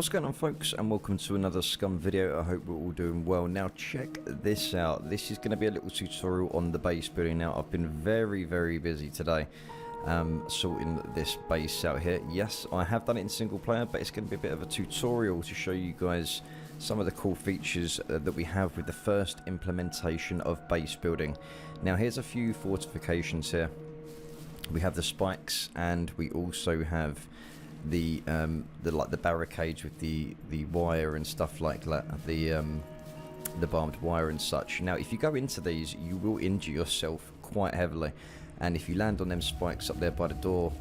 What's going on, folks, and welcome to another SCUM video. I hope we're all doing well. Now check this out. This is going to be a little tutorial on the base building. Now I've been very busy today sorting this base out here. Yes, I have done it in single player, but it's going to be a bit of a tutorial to show you guys some of the cool features that we have with the first implementation of base building. Now here's a few fortifications here. We have the spikes, and we also have the barricades with the wire and stuff like that, the barbed wire and such. Now if you go into these, you will injure yourself quite heavily, and if you land on them spikes up there by the door,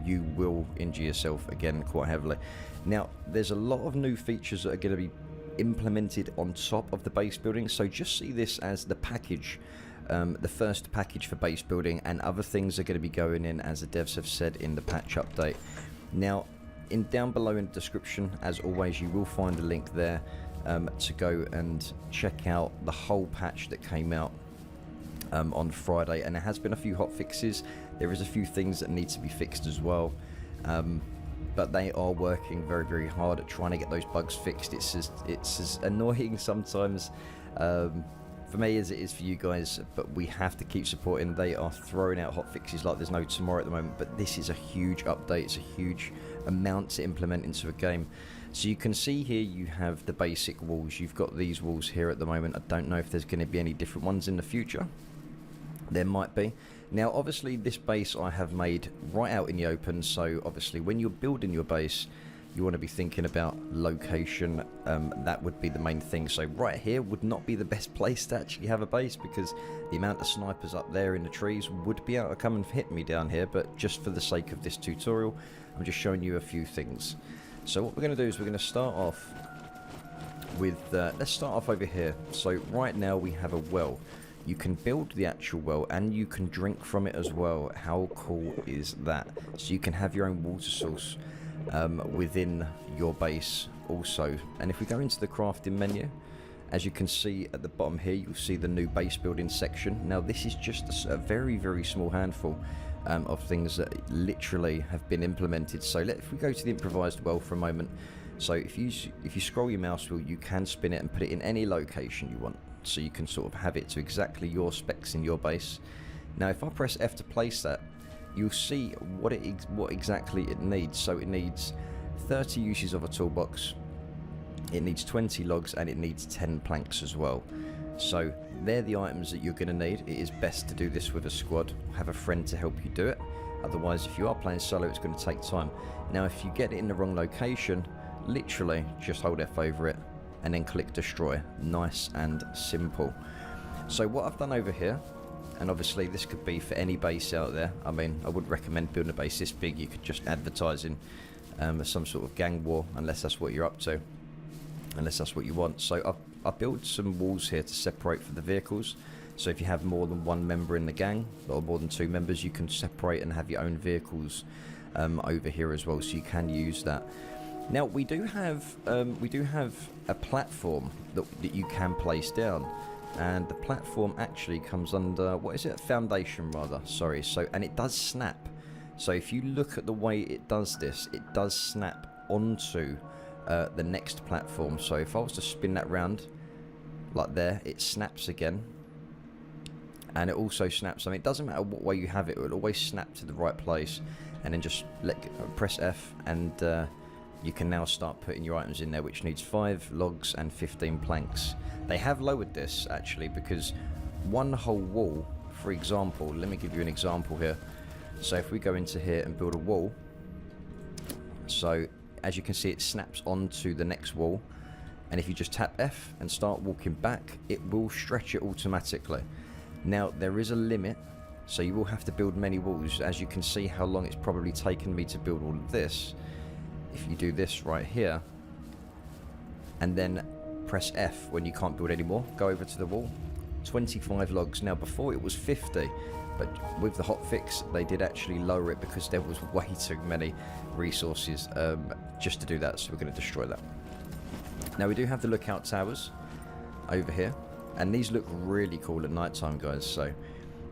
you will injure yourself again quite heavily. Now there's a lot of new features that are going to be implemented on top of the base building, so just see this as the package, the first package for base building, and other things are going to be going in, as the devs have said in the patch update. Now down below in the description, as always, you will find a link there to go and check out the whole patch that came out on Friday, and there has been a few hot fixes. There is a few things that need to be fixed as well, but they are working very hard at trying to get those bugs fixed. It's as annoying sometimes for me as it is for you guys, but we have to keep supporting. They are throwing out hot fixes like there's no tomorrow at the moment, but this is a huge update. It's a huge amount to implement into a game. So you can see here you have the basic walls. You've got these walls here at the moment. I don't know if there's going to be any different ones in the future. There might be. Now obviously this base I have made right out in the open, so obviously when you're building your base, you want to be thinking about location. That would be the main thing. So right here would not be the best place to actually have a base, because the amount of snipers up there in the trees would be able to come and hit me down here. But just for the sake of this tutorial, I'm just showing you a few things. So what we're going to do is we're going to start off with let's start off over here. So right now we have a well. You can build the actual well, and you can drink from it as well. How cool is that? So you can have your own water source within your base also. And if we go into the crafting menu, as you can see at the bottom here, you'll see the new base building section. Now this is just a very small handful of things that literally have been implemented. So if we go to the improvised well for a moment, so if you scroll your mouse wheel, you can spin it and put it in any location you want, so you can sort of have it to exactly your specs in your base. Now if I press F to place that, you'll see what exactly it needs. So it needs 30 uses of a toolbox, it needs 20 logs, and it needs 10 planks as well. So they're the items that you're going to need. It is best to do this with a squad. Have a friend to help you do it. Otherwise, if you are playing solo, it's going to take time. Now if you get it in the wrong location, literally just hold F over it and then click destroy. Nice and simple. So what I've done over here, and obviously this could be for any base out there. I mean, I wouldn't recommend building a base this big. You could just advertise in some sort of gang war, unless that's what you're up to, unless that's what you want. So I've built some walls here to separate for the vehicles. So if you have more than one member in the gang, or more than 2 members, you can separate and have your own vehicles over here as well. So you can use that. Now we do have a platform that you can place down, and the platform actually comes under, what is it, foundation rather, sorry. So, and it does snap. So if you look at the way it does this, it does snap onto the next platform. So if I was to spin that round like there, it snaps again, and it also snaps. I mean, it doesn't matter what way you have it, it will always snap to the right place. And then just press F, and you can now start putting your items in there, which needs 5 logs and 15 planks. They have lowered this actually, because one whole wall, for example, let me give you an example here. So if we go into here and build a wall, so as you can see, it snaps onto the next wall, and if you just tap F and start walking back, it will stretch it automatically. Now there is a limit, so you will have to build many walls. As you can see how long it's probably taken me to build all of this. If you do this right here, and then press F when you can't build anymore, go over to the wall, 25 logs. Now before it was 50, but with the hot fix they did actually lower it, because there was way too many resources just to do that. So we're going to destroy that. Now we do have the lookout towers over here, and these look really cool at night time, guys. So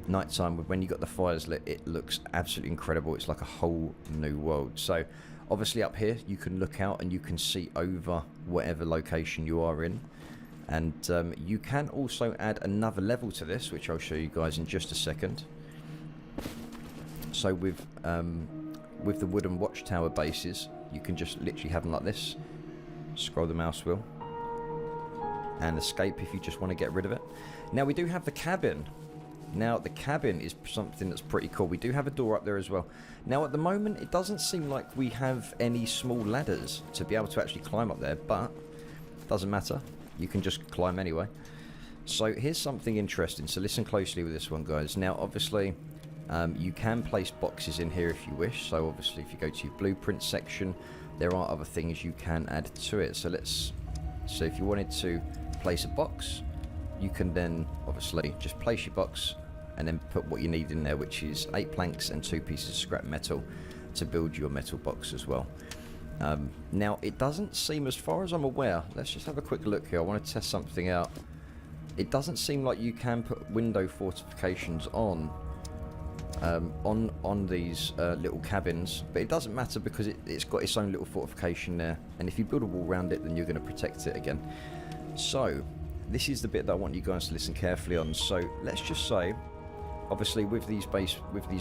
nighttime, when you got the fires lit, it looks absolutely incredible. It's like a whole new world. So Obviously up here you can look out and you can see over whatever location you are in. And you can also add another level to this, which I'll show you guys in just a second. So with the wooden watchtower bases, you can just literally have them like this. Scroll the mouse wheel and escape if you just want to get rid of it. Now we do have the cabin. Now the cabin is something that's pretty cool. We do have a door up there as well. Now at the moment it doesn't seem like we have any small ladders to be able to actually climb up there, but it doesn't matter. You can just climb anyway. So here's something interesting. So listen closely with this one, guys. Now obviously you can place boxes in here if you wish. So obviously if you go to your blueprint section, there are other things you can add to it. So if you wanted to place a box, you can then obviously just place your box and then put what you need in there, which is 8 planks and 2 pieces of scrap metal to build your metal box as well. Now it doesn't seem, as far as I'm aware, let's just have a quick look here. I want to test something out. It doesn't seem like you can put window fortifications on these little cabins, but it doesn't matter because it's got its own little fortification there, and if you build a wall around it, then you're going to protect it again. So this is the bit that I want you guys to listen carefully on. So let's just say, obviously with these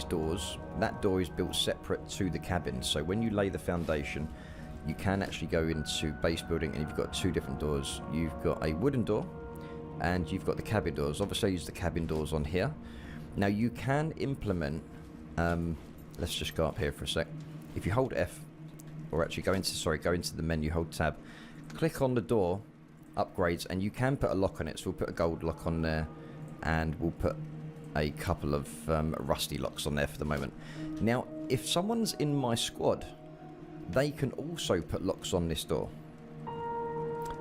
doors, that door is built separate to the cabin. So when you lay the foundation, you can actually go into base building, and you've got 2 different doors. You've got a wooden door and you've got the cabin doors. Obviously I use the cabin doors on here. Now you can implement, let's just go up here for a sec. If you hold F, or actually go into the menu, hold tab, click on the door upgrades, and you can put a lock on it. So we'll put a gold lock on there, and we'll put a couple of rusty locks on there for the moment. Now if someone's in my squad, they can also put locks on this door.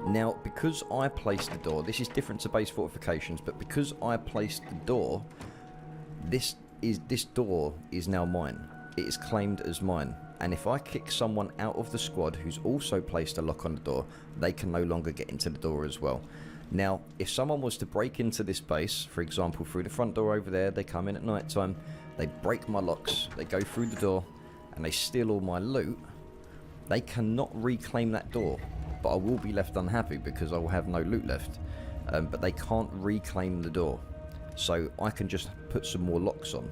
Now because I placed the door, this is different to base fortifications, but because I placed the door, this door is now mine. It is claimed as mine, and if I kick someone out of the squad who's also placed a lock on the door, they can no longer get into the door as well. Now if someone was to break into this base, for example through the front door over there, they come in at night time, they break my locks, they go through the door and they steal all my loot, they cannot reclaim that door, but I will be left unhappy because I will have no loot left. But they can't reclaim the door, so I can just put some more locks on.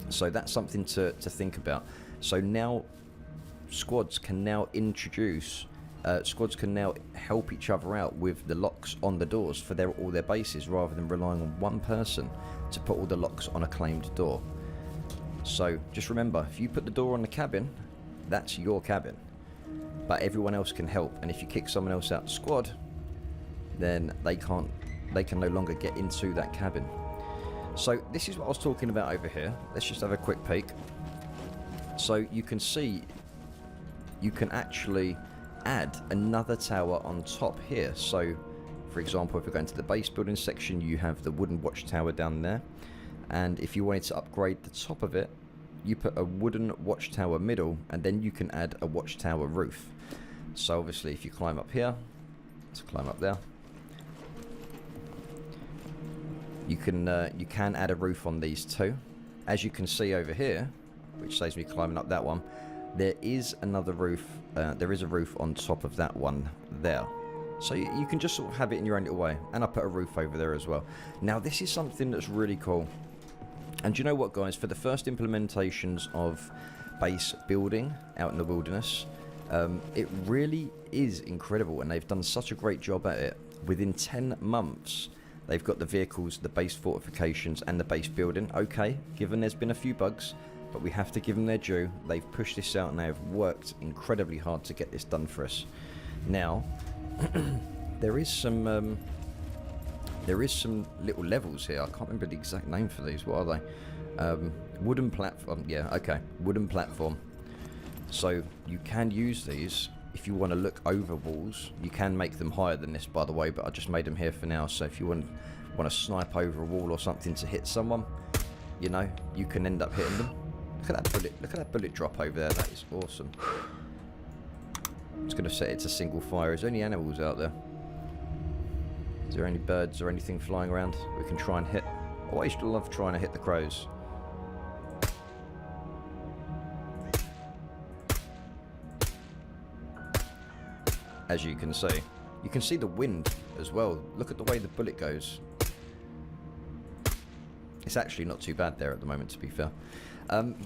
So that's something to think about. So now squads can now help each other out with the locks on the doors for all their bases, rather than relying on one person to put all the locks on a claimed door. So just remember, if you put the door on the cabin, that's your cabin, but everyone else can help, and if you kick someone else out the squad, then they can no longer get into that cabin. So this is what I was talking about over here. Let's just have a quick peek. So you can see you can actually add another tower on top here. So for example, if we go into the base building section, you have the wooden watchtower down there, and if you wanted to upgrade the top of it, you put a wooden watchtower middle, and then you can add a watchtower roof. So obviously if you climb up here, let's climb up there, you can add a roof on these two. As you can see over here, which saves me climbing up that one, there is another roof, there is a roof on top of that one there. So you can just sort of have it in your own little way, and I put a roof over there as well. Now this is something that's really cool, and you know what guys, for the first implementations of base building out in the wilderness, it really is incredible, and they've done such a great job at it. Within 10 months they've got the vehicles, the base fortifications and the base building. Okay, given there's been a few bugs, but we have to give them their due. They've pushed this out and they have worked incredibly hard to get this done for us. Now there is some little levels here. I can't remember the exact name for these. What are they? Wooden platform. Yeah, okay, wooden platform. So you can use these if you want to look over walls. You can make them higher than this, by the way, but I just made them here for now. So if you want to snipe over a wall or something to hit someone, you know, you can end up hitting them. Look at that bullet! Look at that bullet drop over there. That is awesome. I'm just going to set it to single fire. Is there any animals out there? Is there any birds or anything flying around we can try and hit? Oh, I used to love trying to hit the crows. as you can see. You can see the wind as well. Look at the way the bullet goes. It's actually not too bad there at the moment, to be fair.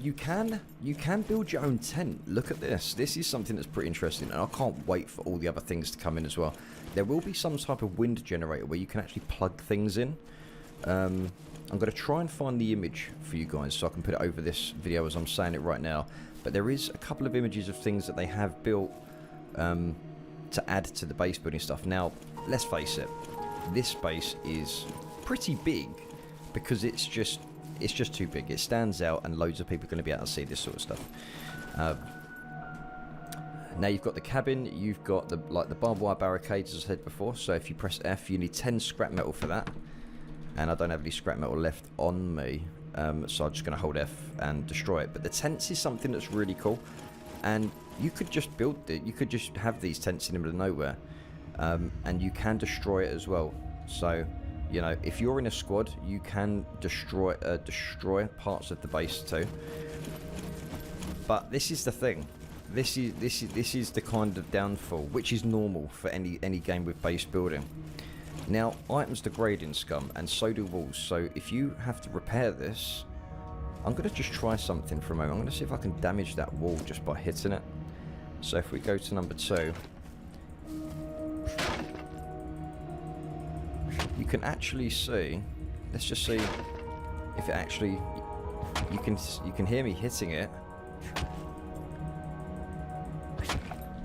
You can build your own tent. Look at this. This is something that's pretty interesting, and I can't wait for all the other things to come in as well. There will be some type of wind generator where you can actually plug things in. I'm going to try and find the image for you guys so I can put it over this video as I'm saying it right now. But there is a couple of images of things that they have built to add to the base building stuff. Now, let's face it, this base is pretty big because it's just too big. It stands out, and loads of people are going to be able to see this sort of stuff. Now you've got the cabin, you've got the barbed wire barricades, as I said before. So if you press F, you need 10 scrap metal for that, and I don't have any scrap metal left on me, so I'm just going to hold F and destroy it. But the tents is something that's really cool, and you could just build it. You could just have these tents in the middle of nowhere, and you can destroy it as well. So, you know, if you're in a squad, you can destroy parts of the base too. But this is the thing. This is the kind of downfall, which is normal for any game with base building. Now, items degrade in SCUM, and so do walls. So if you have to repair this, I'm going to just try something for a moment. I'm going to see if I can damage that wall just by hitting it. So if we go to number 2, you can actually see. Let's just see if it actually. You can hear me hitting it.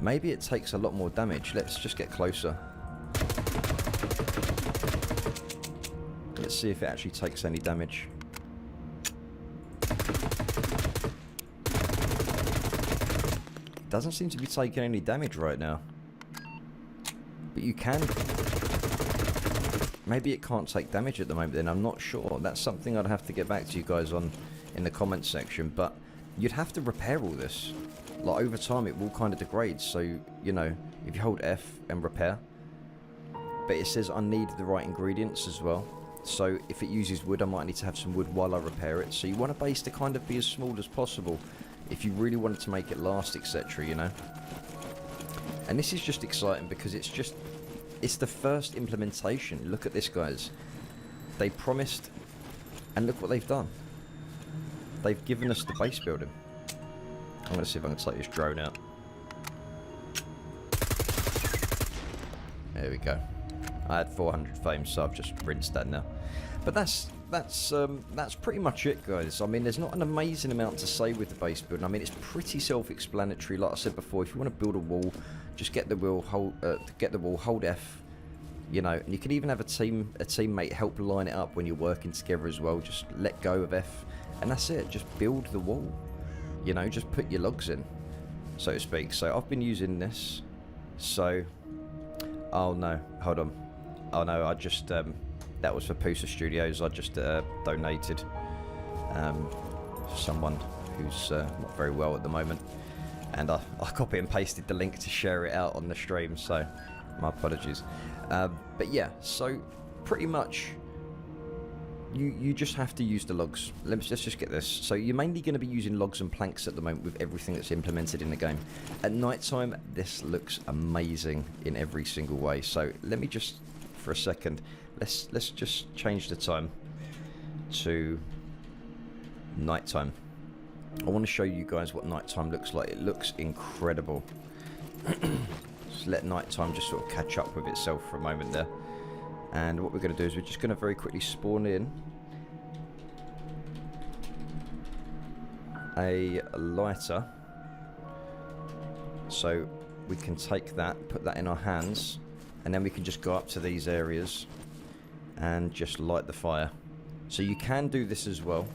Maybe it takes a lot more damage. Let's just get closer. Let's see if it actually takes any damage. It doesn't seem to be taking any damage right now. But you can. Maybe it can't take damage at the moment then, I'm not sure. That's something I'd have to get back to you guys on in the comments section. But you'd have to repair all this. Like, over time it will kind of degrade. So, you know, if you hold F and repair. But it says I need the right ingredients as well. So if it uses wood, I might need to have some wood while I repair it. So you want a base to kind of be as small as possible if you really wanted to make it last, etc., you know. And this is just exciting because it's the first implementation. Look at this, guys. They promised, and look what they've done. They've given us the base building. I'm going to see if I can take this drone out. There we go. I had 400 frames, so I've just rinsed that now. But that's pretty much it, guys. I mean, there's not an amazing amount to say with the base building. I mean, it's pretty self-explanatory. Like I said before, if you want to build a wall, just get the wall, hold F. You know, and you can even have a teammate help line it up when you're working together as well. Just let go of F, and that's it. Just build the wall. You know, just put your logs in, so to speak. So I've been using this. So, oh no, hold on. Oh no, I just that was for Pusa Studios. I just donated someone who's not very well at the moment, and I copied and pasted the link to share it out on the stream. So my apologies. But yeah, so pretty much you just have to use the logs. Let's just get this. So you're mainly going to be using logs and planks at the moment with everything that's implemented in the game. At night time, this looks amazing in every single way. So let me just, for a second, let's just change the time to nighttime. I want to show you guys what nighttime looks like. It looks incredible. Just let nighttime just sort of catch up with itself for a moment there. And what we're going to do is we're just going to very quickly spawn in a lighter. So we can take that, put that in our hands, and then we can just go up to these areas and just light the fire. So you can do this as well.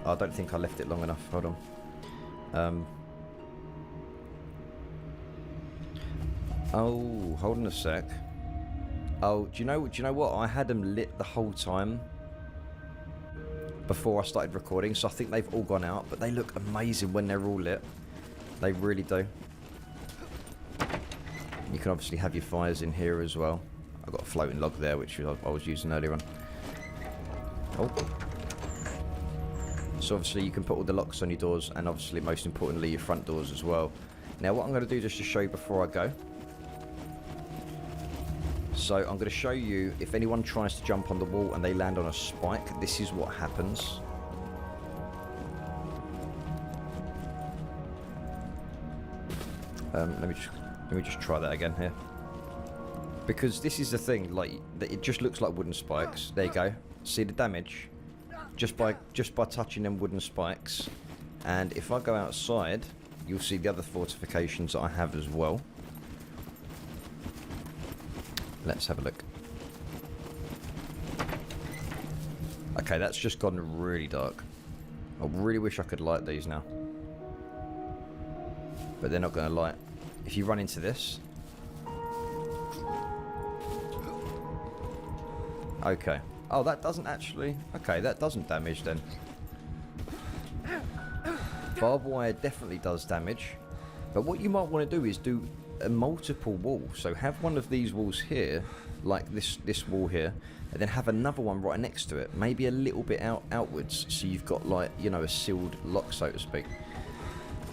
I don't think I left it long enough. Hold on. Oh, hold on a sec. Oh, do you know what? I had them lit the whole time before I started recording, so I think they've all gone out, but they look amazing when they're all lit. They really do. You can obviously have your fires in here as well. I've got a floating log there, which I was using earlier on. Oh. So obviously you can put all the locks on your doors, and obviously most importantly your front doors as well. Now what I'm going to do just to show you before I go So I'm going to show you, if anyone tries to jump on the wall and they land on a spike, this is what happens. Let me just try that again here. Because this is the thing, like, it just looks like wooden spikes. There you go. See the damage? Just by touching them wooden spikes. And if I go outside, you'll see the other fortifications that I have as well. Let's have a look. Okay, that's just gone really dark. I really wish I could light these now. But they're not going to light. If you run into this... Okay. Oh, that doesn't actually... Okay, that doesn't damage then. Barbed wire definitely does damage. But what you might want to do is do a multiple wall. So have one of these walls here, like this wall here, and then have another one right next to it. Maybe a little bit outwards, so you've got, like, you know, a sealed lock, so to speak.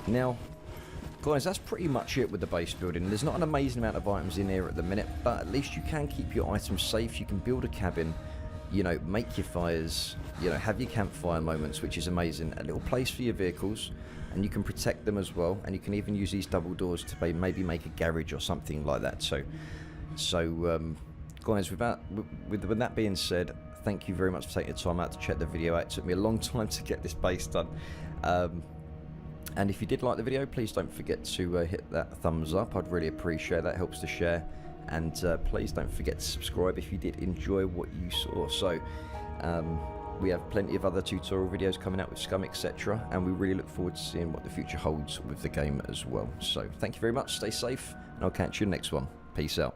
Now, guys, that's pretty much it with the base building. There's not an amazing amount of items in here at the minute, but at least you can keep your items safe. You can build a cabin, you know, make your fires, you know, have your campfire moments, which is amazing. A little place for your vehicles, and you can protect them as well. And you can even use these double doors to maybe make a garage or something like that. So guys, with that being said, thank you very much for taking the time out to check the video out. It took me a long time to get this base done. And if you did like the video, please don't forget to hit that thumbs up. I'd really appreciate that. It helps to share. And please don't forget to subscribe if you did enjoy what you saw. So we have plenty of other tutorial videos coming out with SCUM, etc. And we really look forward to seeing what the future holds with the game as well. So thank you very much. Stay safe, and I'll catch you in the next one. Peace out.